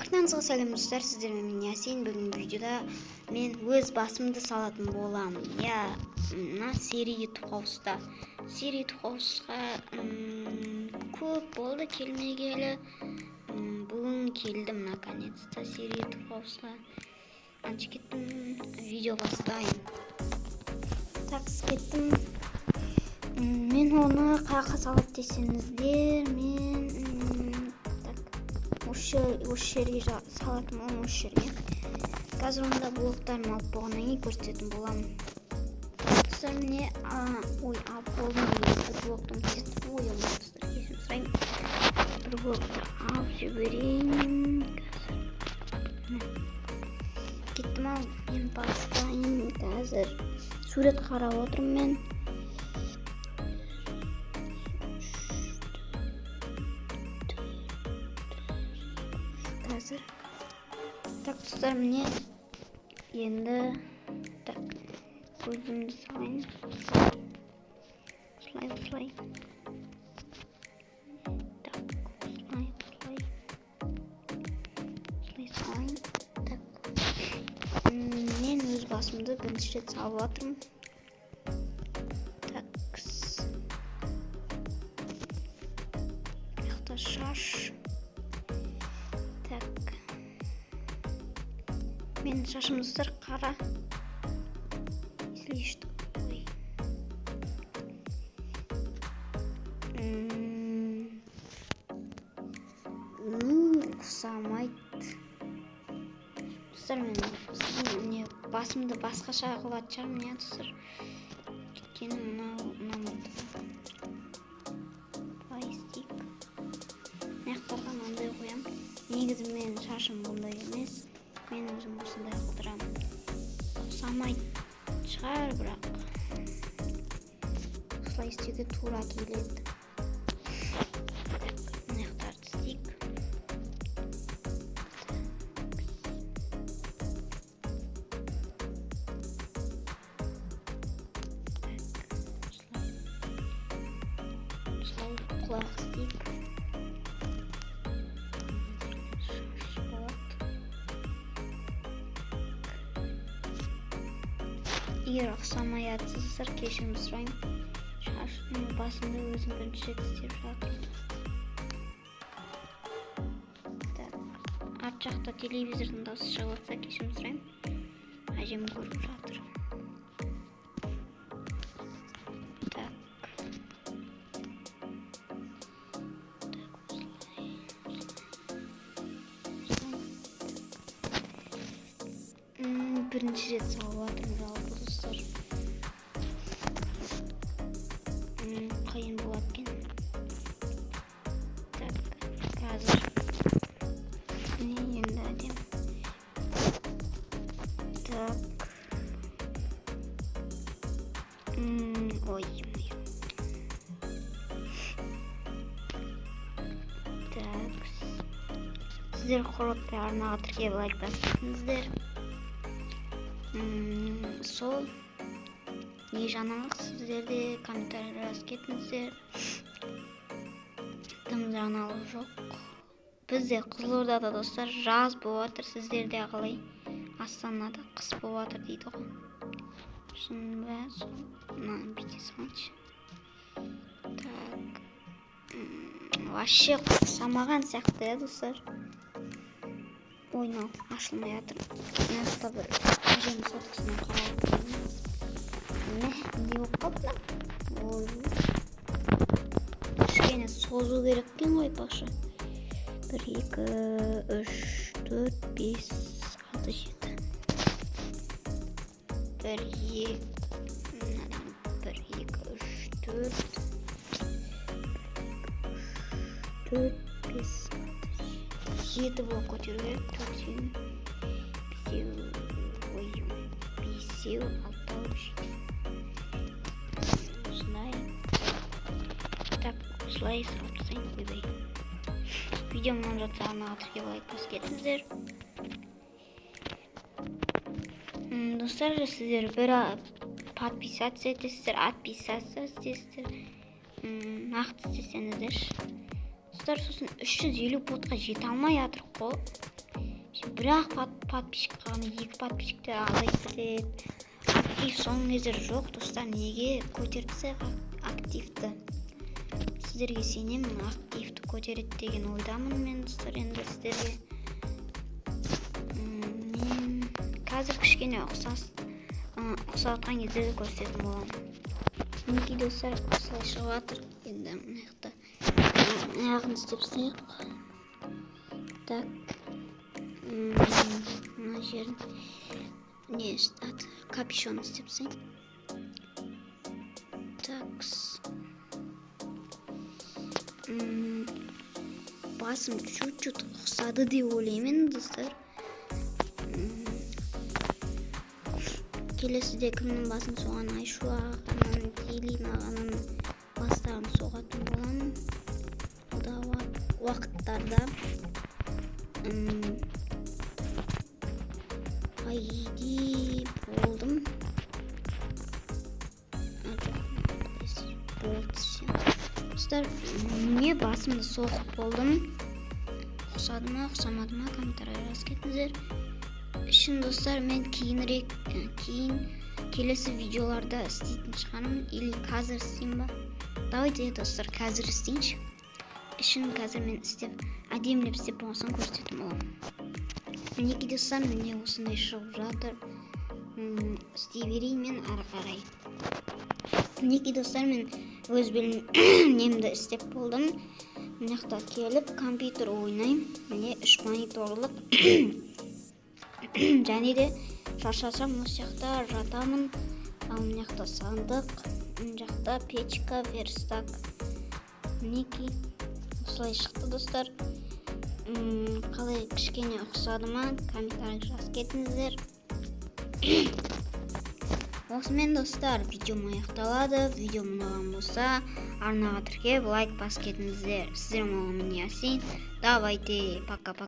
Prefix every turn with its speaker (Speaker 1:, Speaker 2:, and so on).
Speaker 1: Бартыңызға сәлем достар, сіздермен мен Ясин. Бүгінгі видеода мен өз басымды салатын боламын. Мына серия Тухауста. Серия Тухаусқа көп болды келмегелі. Бүгін келдім наконец-то серия Тухаусқа. Анча кеттім, видео бастайын. Такс кеттім. Мен оны қайда салып десеңіздер, мен осы жерге салатым, оны осы жерге. Қазір онда блоктарым алып болғаннан кейін көрсететін боламын. Достар, міне алып болдым деген бір блоктың кетіп ойым достар, кешірім сұраймын. Бір блокты алып жіберейін. Кеттім, ал мен бастайын. Қазір сурет қарап отырмын мен. Қазір так достар, міне енді так көзімді салайын. Слай. Так, слай салайын. Так, мен өз басымды бірінші рет салып жатырмын. Так, мықты шаш. Так, мен шашым достар қара. Если что, ой. Ұқсамайды. Достар, мен басымды басқаша қылатын шығармын, достар. Өйткені ұнамайды. Пластик. Маяқтарға мынандай қоямын. Негізі мен шашым бұндай емес. Мен өзім осындай қылдырамын. Ұқсамайды шығар, бірақ осылай істеуге тура келеді. Маяқтарды істейік. Осылай құлақ істейік. Егер ұқсамай жатсыздар, кешірім сұраймын. Шашымның басында өзім бірінші рет істеп жатырмын. Так, арт жақта телевизордың дауысы шығып жатса, кешірім сұраймын. Әжем көріп жатыр. Так, бірінші рет салып жатырмын, жалпы достар. Қиын болады екен. Так, қазір енді әдем. Так, ой. Так, сіздер қоротпай арнаға тіркеп лайк басыңыздар. Сол не жаңалық сіздерде комментария жазып кетіңіздер. Тым жаңалық жоқ. Бізде Қызылордада достар жаз болып жатыр, сіздерде қалай? Астанада қыс болып жатыр дейді ғой. Шын ба? Мынаны бүйте салайыншы. Так, вообще ұқсамаған сияқты, достар. Ойнау ашылмай жатыр. Нақты бір әжем соткасына қарап қойыңыз. Не болып қалды? Ой. Кішкене созу керек екен ғой паша. 1, 2, 3, 4, 5, 6, 7. 1, 2, 3, 4. 4, 5, 7 болып көтеру керек. 4, 7, 5, 6, 7. Осылай. Так, осылай салып тастайын, ойбай. Видео мұнан жатса арнаға тіркеп лайк басып кетіңіздер. Достар, сіздер бір подписаться етесіздер, отписаться істесіздер. Нақты істесеңіздер. Достар, сосын 350 ботқа жете алмай жатырық қой. Бірақ подписчикқа ғана 2 подписчиктер азайып кетеді. Актив соңғы кездері жоқ достар. Неге көтерсе активті? Сіздерге сенемін, активті көтереді деген ойдамын мен достар. Енді сіздерге мен қазір кішкене ұқсатқан кездерді көрсететін боламын. Мінекей достар, осылай шығып жатыр. Енді мына жақта аяғын істеп істейік. Так, мына жерін не істеді? Капюшон істеп істейік. Такс. Басым чуть-чуть ұқсады деп ойлаймын достар. Келесіде кімнің басын соған Айшу ағаның, Келин ағаның бастарын соғатын боламын. Алдағы уақыттарда айди болдым. Достар, не басымды соғып болдым. Ұқсады ма, ұқсамады ма, комментария жазып кетіңіздер. Үшін достар, мен кейін келесі видеоларда істейтін шығармын, или қазір істеймін ба? Давайте достар, қазір істейінші. Үшін қазір мен әдемілеп істеп болғасын көрсететін боламын. Мінекей достар, міне осындай шығып жатыр. Істей берейін мен ары қарай. Мінекей достар, мен өз немді істеп болдым. Мына жақта келіп компьютер ойнаймын. Міне 3 мониторлық. Және де шаршасам осы жақта жатамын. Ал мына жақта сандық, мына жақта печка, верстак. Мінекей осылай шықты достар. Қалай кішкене ұқсады ма, комментарий жазып кетіңіздер. Осымен достар, видеом аяқталады. Видеом ұнаған болса, арнаға тіркеліп лайк басып кетіңіздер. Сіздер болған мен Ясин. Давайте, пока-пока.